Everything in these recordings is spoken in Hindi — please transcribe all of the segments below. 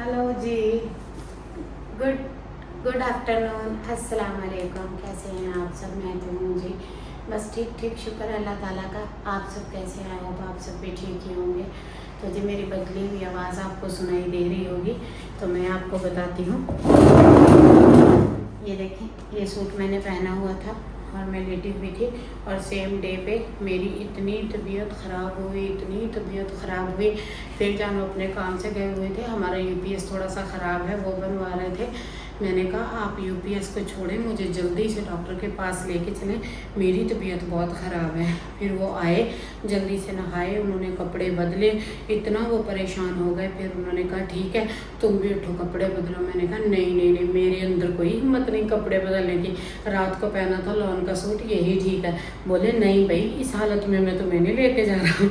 हेलो जी। गुड गुड आफ्टरनून, अस्सलाम वालेकुम। कैसे हैं आप सब? मैं तो हूँ जी, बस ठीक ठीक, शुक्र अल्लाह ताला का। आप सब कैसे हैं? तो आप सब भी ठीक ही होंगे। तो जी मेरी बदली हुई आवाज़ आपको सुनाई दे रही होगी, तो मैं आपको बताती हूँ। ये देखें, ये सूट मैंने पहना हुआ था और मैं लेटी हुई थी, और सेम डे पे मेरी इतनी तबीयत ख़राब हुई, इतनी तबीयत ख़राब हुई। फिर जानो अपने काम से गए हुए थे, हमारा यूपीएस थोड़ा सा ख़राब है, वो बनवा रहे थे। मैंने कहा आप यूपीएस को छोड़ें, मुझे जल्दी से डॉक्टर के पास लेके चलें, मेरी तबीयत बहुत ख़राब है। फिर वो आए, जल्दी से नहाए, उन्होंने कपड़े बदले, इतना वो परेशान हो गए। फिर उन्होंने कहा ठीक है तुम भी उठो कपड़े बदलो। मैंने कहा नहीं नहीं नहीं, मेरे अंदर कोई हिम्मत नहीं कपड़े बदलने की, रात को पहना था लॉन का सूट, यही ठीक है। बोले नहीं भाई, इस हालत में मैं तुम्हें नहीं लेके जा रहा हूँ।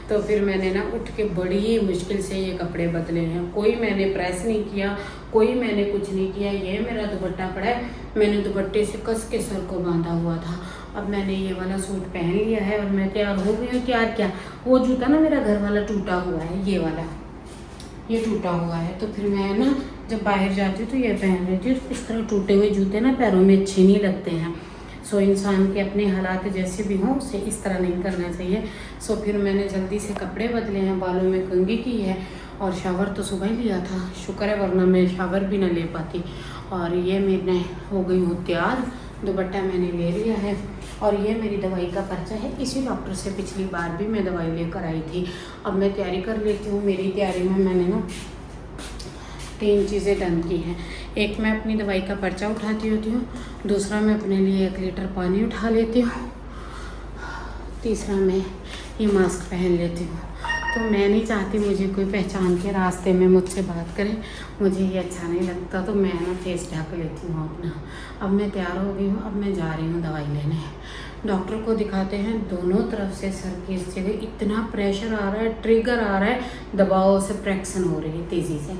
तो फिर मैंने ना उठ के बड़ी ही मुश्किल से ये कपड़े बदले हैं। कोई मैंने प्रेस नहीं किया, कोई मैंने कुछ नहीं किया। ये मेरा दुपट्टा पड़ा है, मैंने दुपट्टे से कस के सर को बांधा हुआ था। अब मैंने ये वाला सूट पहन लिया है और मैं तैयार हो गई हूँ। तैयार क्या, वो जूता ना मेरा घर वाला टूटा हुआ है, ये वाला, ये टूटा हुआ है। तो फिर मैं ना जब बाहर जाती हूँ तो ये पहन लेती हूँ। इस तरह टूटे हुए जूते ना पैरों में अच्छे नहीं लगते हैं। सो इंसान के अपने हालात जैसे भी हों, उसे इस तरह नहीं करना चाहिए। सो फिर मैंने जल्दी से कपड़े बदले हैं, बालों में कंघी की है, और शावर तो सुबह ही लिया था, शुक्र है, वरना मैं शावर भी ना ले पाती। और ये मैंने हो गई हूँ तैयार, दुपट्टा मैंने ले लिया है, और ये मेरी दवाई का पर्चा है। इसी डॉक्टर से पिछली बार भी मैं दवाई लेकर आई थी। अब मैं तैयारी कर लेती हूँ। मेरी तैयारी में मैंने ना 3 चीज़ें डन की हैं। एक, मैं अपनी दवाई का पर्चा उठाती होती हूँ। दूसरा, मैं अपने लिए 1 लीटर पानी उठा लेती हूँ। तीसरा, मैं ये मास्क पहन लेती हूँ। तो मैं नहीं चाहती मुझे कोई पहचान के रास्ते में मुझसे बात करे, मुझे ये अच्छा नहीं लगता। तो मैं ना फेस ढक लेती हूँ अपना। अब मैं तैयार हो गई हूँ, अब मैं जा रही हूँ दवाई लेने। डॉक्टर को दिखाते हैं। दोनों तरफ से सर की इस जगह इतना प्रेशर आ रहा है, ट्रिगर आ रहा है, दबाव से फ्रैक्शन हो रही है तेज़ी से।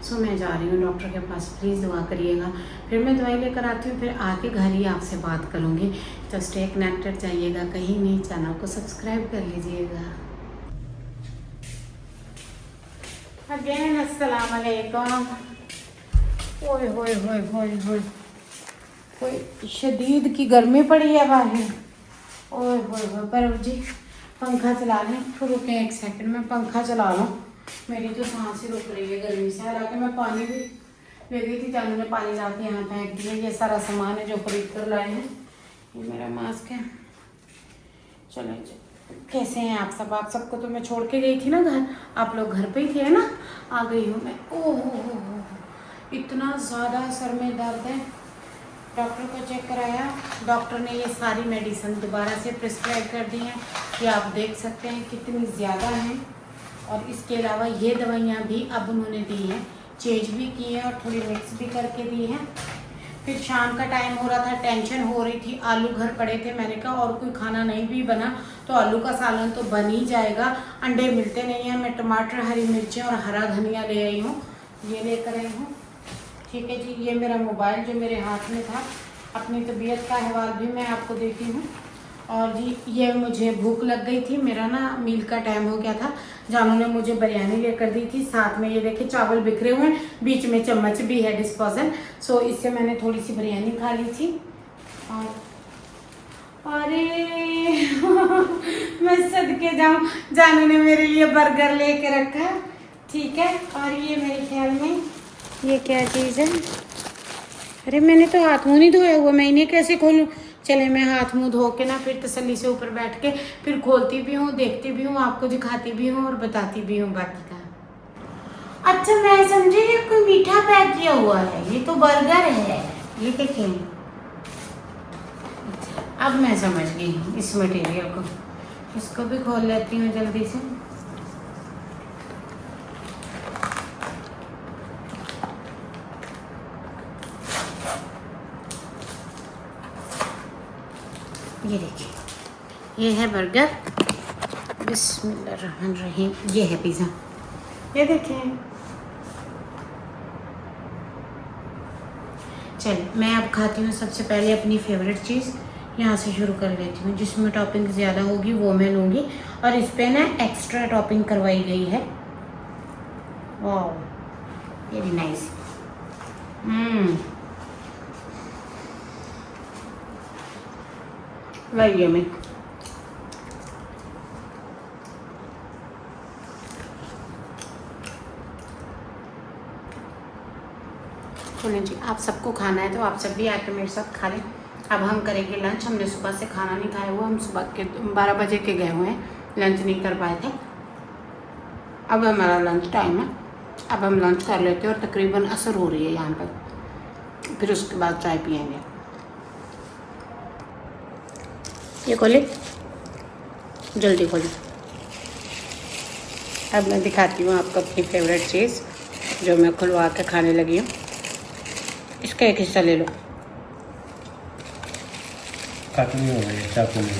सो मैं जा रही हूँ डॉक्टर के पास, प्लीज़ दुआ करिएगा। फिर मैं दवाई लेकर आती हूँ, फिर आके घर ही आपसे बात करूँगी। तो स्टे कनेक्टेड जाइएगा कहीं नहीं, चैनल को सब्सक्राइब कर लीजिएगा। अगेन अस्सलाम वालेकुम। ओए होए होए होए होए, कोई शदीद की गर्मी पड़ी है बाहर। ओए होए होए, पर जी पंखा चला लें, रुकें 1 सेकंड में पंखा चला लूँ। मेरी तो सांस ही रुक रही है गर्मी से। हालांकि मैं पानी भी ले गई थी, जानू ने पानी ला के यहाँ फेंक दिया। ये सारा सामान है जो खरीद कर लाए हैं। ये मेरा मास्क है। चलो कैसे हैं आप सब? आप सबको तो मैं छोड़ के गई थी ना घर, आप लोग घर पे ही थे ना। आ गई हूँ मैं। ओह हो, इतना ज़्यादा सर में दर्द है। डॉक्टर को चेक कराया, डॉक्टर ने ये सारी मेडिसिन दोबारा से प्रिस्क्राइब कर दी हैं। ये आप देख सकते हैं कितनी ज़्यादा हैं। और इसके अलावा ये दवाइयाँ भी अब उन्होंने दी हैं, चेंज भी की हैं और थोड़ी मिक्स भी करके दी हैं। फिर शाम का टाइम हो रहा था, टेंशन हो रही थी। आलू घर पड़े थे, मैंने कहा और कोई खाना नहीं भी बना तो आलू का सालन तो बन ही जाएगा। अंडे मिलते नहीं हैं, मैं टमाटर, हरी मिर्चें और हरा धनिया ले आई हूँ, ये लेकर आई हूँ। ठीक है जी। ये मेरा मोबाइल जो मेरे हाथ में था, अपनी तबीयत का अहवाल भी मैं आपको देती हूँ। और जी ये मुझे भूख लग गई थी, मेरा ना मील का टाइम हो गया था। जानू ने मुझे बिरयानी लेकर दी थी, साथ में ये देखिए चावल बिखरे हुए हैं, बीच में चम्मच भी है डिस्पोजल। सो इससे मैंने थोड़ी सी बिरयानी खा ली थी। और अरे मैं सदके जाऊँ, जानू ने मेरे लिए बर्गर लेके रखा। ठीक है। और ये मेरे ख्याल में ये क्या चीज़ है? अरे मैंने तो हाथ मुँह नहीं धोया हुआ, मैं इन्हें कैसे खोलूँ? चले मैं हाथ मुंह धो के ना फिर तसल्ली से ऊपर बैठ के फिर खोलती भी हूँ, देखती भी हूँ, आपको दिखाती भी हूँ और बताती भी हूँ बाकी का। अच्छा मैं समझी ये कोई मीठा पैक किया हुआ है, ये तो बर्गर है। ये देखिए, अब मैं समझ गई इस मटेरियल को। इसको भी खोल लेती हूँ जल्दी से। ये देखिए, ये है बर्गर, बिस्मिल्लाहिर्रहमानिर्रहीम। ये है पिज़्ज़ा, ये देखें। चलिए मैं अब खाती हूँ। सबसे पहले अपनी फेवरेट चीज़ यहाँ से शुरू कर लेती हूँ, जिसमें टॉपिंग ज़्यादा होगी वो मैं लूँगी। और इस पर ना एक्स्ट्रा टॉपिंग करवाई गई है। वाह, वेरी नाइस। Very yummy. चलिए जी, आप सबको खाना है तो आप सब भी आके मेरे साथ खा लें। अब हम करेंगे लंच। हमने सुबह से खाना नहीं खाया हुआ, हम सुबह के 12 बजे के गए हुए हैं, लंच नहीं कर पाए थे। अब हमारा लंच टाइम है, अब हम लंच कर लेते हैं और तकरीबन असर हो रही है यहाँ पर, फिर उसके बाद चाय पियेंगे। ये खोले, जल्दी खोले। अब मैं दिखाती हूँ आपको अपनी फेवरेट चीज़ जो मैं खुलवा के खाने लगी हूँ। इसका एक हिस्सा ले लो। कट नहीं हो गया, चाकू में।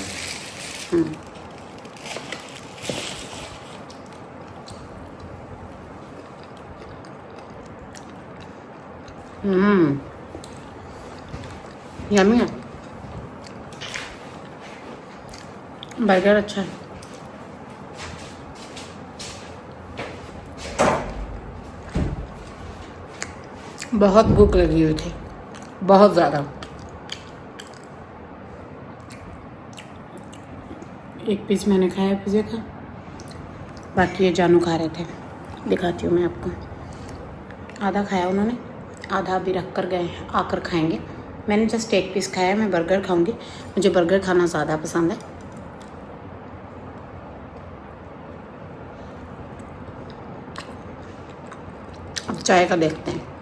यम्मी है। बर्गर अच्छा है। बहुत भूख लगी हुई थी, बहुत ज़्यादा। एक पीस मैंने खाया पिज़्ज़े का, बाकी ये जानू खा रहे थे। दिखाती हूँ मैं आपको। आधा खाया उन्होंने, आधा अभी रख कर गए हैं, आकर खाएंगे। मैंने जस्ट एक पीस खाया, मैं बर्गर खाऊंगी। मुझे बर्गर खाना ज़्यादा पसंद है। अब चाय का देखते हैं।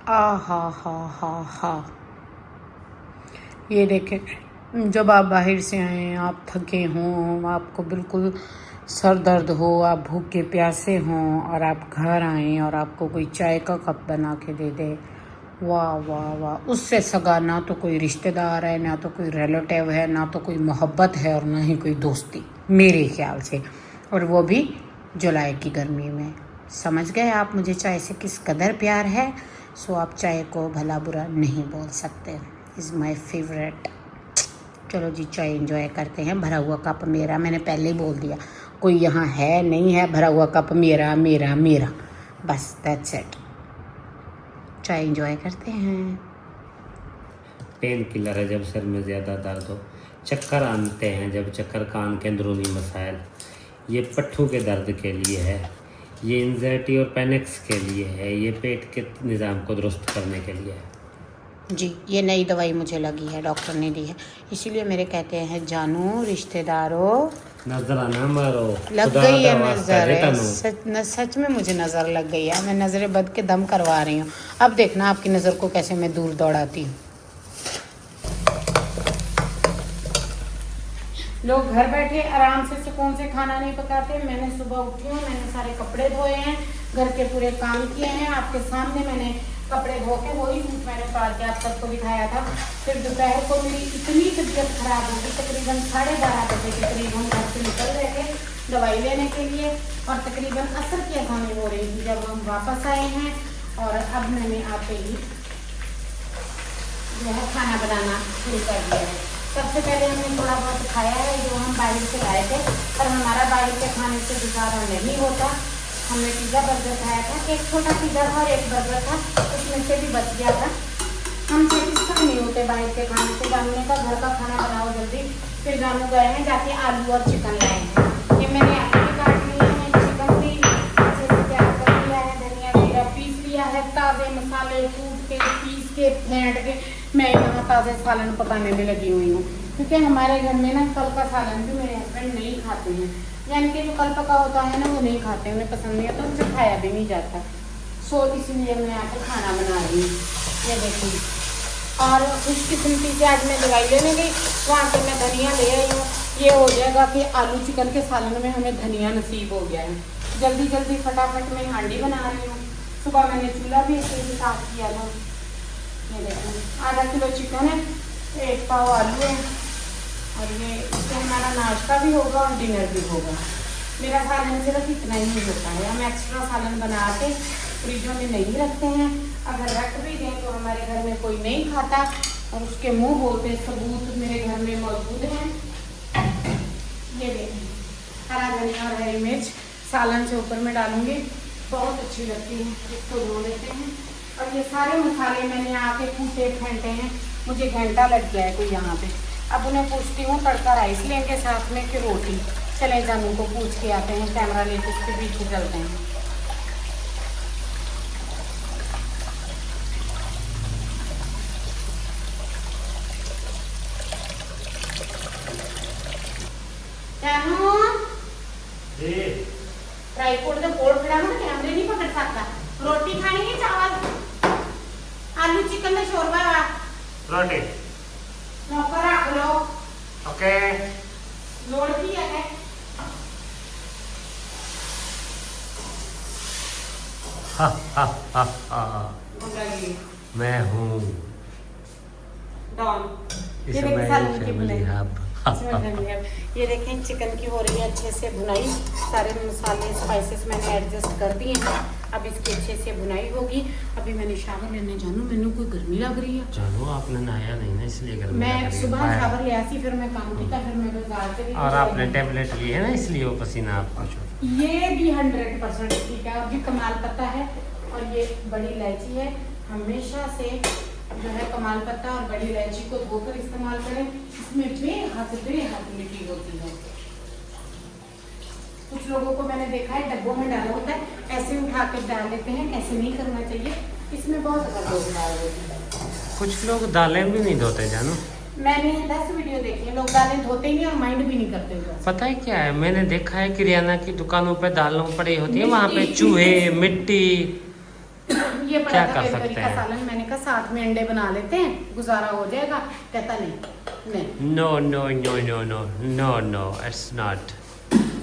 हा। ये देखें, जब आप बाहर से आएँ, आप थके हों, आपको बिल्कुल सर दर्द हो, आप भूखे प्यासे हों और आप घर आएँ और आपको कोई चाय का कप बना के दे दे, वाह वाह वाह। उससे सगा ना तो कोई रिश्तेदार है, ना तो कोई रिलेटिव है, ना तो कोई मोहब्बत है और ना ही कोई दोस्ती, मेरे ख्याल से। और वो भी जुलाई की गर्मी में। समझ गए आप मुझे चाय से किस कदर प्यार है। सो आप चाय को भला बुरा नहीं बोल सकते। Is my favourite. चलो जी, चाय एंजॉय करते हैं। भरा हुआ कप मेरा, मैंने पहले ही बोल दिया, कोई यहाँ है नहीं है। भरा हुआ कप मेरा मेरा मेरा, बस दैट्स इट। चाय एंजॉय करते हैं। पेन किलर है जब सर में ज़्यादा दर्द हो, चक्कर आते हैं जब चक्कर कान के अंदरूनी मसाइल, ये पट्ठों के दर्द के लिए है, ये एंजाइटी और पैनिक्स के लिए है, ये पेट के निज़ाम को दुरुस्त करने के लिए है जी। ये नई दवाई मुझे लगी है, डॉक्टर ने दी है, इसीलिए मेरे कहते हैं जानू रिश्तेदारों नजराना मारो। लग गई है नज़र। सच में मुझे नज़र लग गई है। मैं नज़रें बद के दम करवा रही हूँ। अब देखना आपकी नज़र को कैसे मैं दूर दौड़ाती हूँ। लोग घर बैठे आराम से सुकून से खाना नहीं पकाते। मैंने सुबह उठी हूँ, मैंने सारे कपड़े धोए हैं, घर के पूरे काम किए हैं। आपके सामने मैंने कपड़े धो के वही सूट मैंने उतार के आप सबको दिखाया था। फिर दोपहर को मेरी इतनी तबीयत खराब होगी, तकरीबन 12:30 बजे के करीब हम घर से निकल रहे थे दवाई लेने के लिए, और तकरीबन असर की अज़ानें हो रही थी जब हम वापस आए हैं। और अब मैंने आते ही जो है खाना बनाना शुरू कर दिया है। सबसे पहले हमने थोड़ा बहुत खाया है जो हम बाहर से लाए थे, पर हमारा बाहर के खाने से गुजारा नहीं होता। हमने पिज़्ज़ा बर्गर खाया था, एक छोटा पिज़्ज़ा था और एक बर्गर था, उसमें से भी बच गया था। हम सेटिस्फाई नहीं होते बाहर के खाने से। जानने का घर का खाना बनाओ जल्दी। फिर जानू गए हैं जाके आलू और चिकन लाए हैं। ये मैंने आलू भी काट लिया है, चिकन भी अच्छे से तैयार कर लिया है, धनिया जीरा पीस लिया है, ताज़े मसाले कूट के पीस के फेंट के मैं यहाँ ताज़े सालन पकाने में लगी हुई हूँ। क्योंकि हमारे घर में ना कल का सालन भी मेरे हस्बैंड नहीं खाते हैं, यानी कि जो कल पका होता है ना वो नहीं खाते, उन्हें पसंद नहीं है, तो उनसे खाया भी नहीं जाता। सो इसलिए मैं यहाँ पर खाना बना रही हूँ। ये देखिए, और खुशकिस्मती से आज मैं दवाई लेने गई, वहाँ से मैं धनिया ले आई हूँ। ये हो जाएगा कि आलू चिकन के सालन में हमें धनिया नसीब हो गया है। जल्दी जल्दी फटाफट मैं हांडी बना रही हूँ। सुबह मैंने चूल्हा भी इसे भी साफ किया था। ये देखो, आधा किलो चिकन है, 1 पाव आलू है, और ये इससे हमारा नाश्ता भी होगा और डिनर भी होगा। मेरा सालन सिर्फ इतना ही होता है। हम एक्स्ट्रा सालन बना के फ्रिजों में नहीं रखते हैं। अगर रख भी दें तो हमारे घर में कोई नहीं खाता, और उसके मुंह बोलते सबूत मेरे घर में मौजूद हैं। ये देखें, हरा धनिया और हरी मिर्च सालन से ऊपर में डालूंगी। बहुत अच्छी लगती है। इसको धो लेते हैं। और ये सारे मसाले मैंने आके कूटे फेंटे हैं, मुझे घंटा लग गया है कोई यहाँ पे। अब उन्हें पूछती हूँ तड़का राइस लेंगे साथ में कि रोटी। चले जानू को पूछ के आते हैं, कैमरा लेके उसके पीछे चलते हैं। जानू ट्राईपोड से बोर्ड खड़ा ना, कैमरे नहीं पकड़ सकता। रोटी खानी है चावल, आलू चिकन का शोरबा, रोटी नौकर रख लो। ओके लोड़ भी है। हा हा हा हा मैं हूँ डॉन। इस ये देखिए सालन की फैमिली बुनाई। हब। इसमें धनिया, ये देखें चिकन की हो रही है अच्छे से बुनाई। सारे मसाले स्पाइसेस मैंने एडजस्ट कर दिए हैं। अब इसकी अच्छे से बुनाई होगी। अभी मैंने शावर लेने जानू, मैंने कोई गर्मी लग रही है। जानू आपने नहाया नहीं ना, इसलिए गर्मी लग मैं रही है। सुबह शावर ले आई, फिर मैं काम किया, फिर मैं बाजार चली। और आपने टेबलेट लिए है ना, इसलिए वो पसीना आपको छूट। ये भी 100% ठीक है। अभी कमाल पत्ता है और ये बड़ी इलायची है। हमेशा से जो है कमाल पत्ता और बड़ी इलायची को धोकर इस्तेमाल करें। इसमें बेहद मिट्टी होती है। कुछ लोगों को मैंने देखा है डब्बों में डाला होता है, ऐसे उठा कर डाल लेते हैं। ऐसे नहीं करना चाहिए, इसमें बहुत ज़्यादा लोग डाल देते हैं। कुछ लोग दालें भी नहीं धोते जानू। मैंने 10 वीडियो देखी है, लोग दालें धोते ही नहीं और माइंड भी नहीं करते हुए। पता है क्या है, मैंने देखा है किराना की दुकानों पे दालों पड़ी होती है, वहाँ पे मिट्टी। चूहे मिट्टी। ये क्या पड़ा था कर पेपरी सकते का हैं? सालन। मैंने कहा साथ में अंडे बना लेते हैं, गुजारा हो जाएगा। कहता नहीं। No no no no no no no it's not,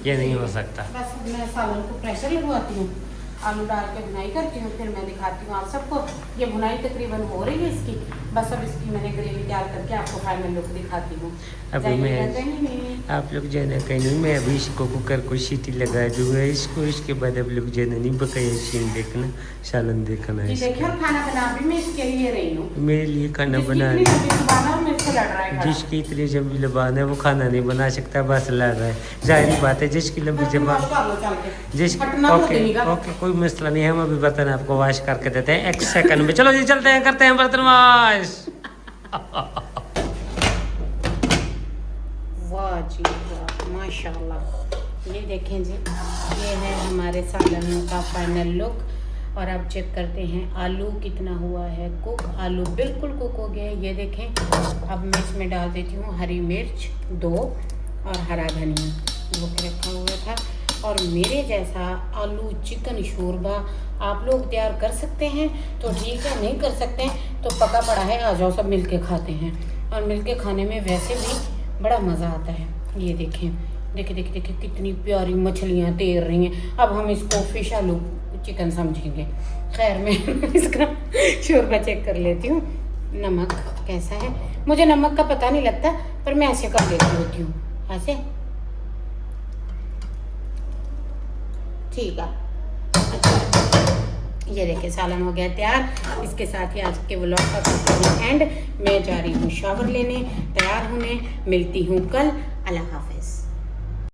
ये नहीं हो सकता। बस मैं सालन को प्रेशर लगवाती हूँ, आलू डाल के बुनाई करती हूँ, फिर मैं दिखाती हूँ आप सबको। ये बुनाई तकरीबन हो रही है इसकी। बस अब इसकी मैंने ग्रेवी तैयार करके आपको फाइनल लुक दिखाती हूँ। अभी मैं आप लोग जो है ना कहीं मैं अभी इसको कुकर को सीटी लगा दूंगा इसको। इसके बाद आप लोग जो है ना नहीं बकाया सीन देखना, सालन देखना है। जी देखिए, और खाना बना भी मैं इसके लिए रही हूँ। मेरे लिए खाना बना जिसकी इतनी लंबी जबान है वो खाना नहीं बना सकता, बस लड़ रहा है। जाहिर बात है जिसकी लंबी जबान जिस ओके ओके कोई मसला नहीं है। हम अभी बर्तन आपको वॉश करके देते हैं 1 सेकंड में। चलो जी चलते हैं, करते हैं बर्तन वॉश। वाह जी वाह, माशाल्लाह। ये देखें जी, ये है हमारे सालन का फाइनल लुक। और अब चेक करते हैं आलू कितना हुआ है कुक। आलू बिल्कुल कुक हो गए। ये देखें, अब मैं इसमें डाल देती हूँ हरी मिर्च 2 और हरा धनिया वो रखा हुआ था। और मेरे जैसा आलू चिकन शोरबा आप लोग तैयार कर सकते हैं तो ठीक है, नहीं कर सकते हैं तो पका पड़ा है, आ जाओ सब मिलके खाते हैं। और मिलके खाने में वैसे भी बड़ा मज़ा आता है। ये देखें, देखिए देखिए देखिए कितनी प्यारी मछलियाँ तैर रही हैं। अब हम इसको फिश आलू चिकन समझेंगे। खैर मैं इसका शोरबा चेक कर लेती हूँ। नमक कैसा है, मुझे नमक का पता नहीं लगता, पर मैं ऐसे कर लेती होती हूँ ऐसे। ठीक है, अच्छा। ये देखिए सालन हो गया तैयार। इसके साथ ही आज के व्लॉग का करते हैं एंड। मैं जा रही हूँ शावर लेने, तैयार होने। मिलती हूँ कल। अल्लाह हाफिज़।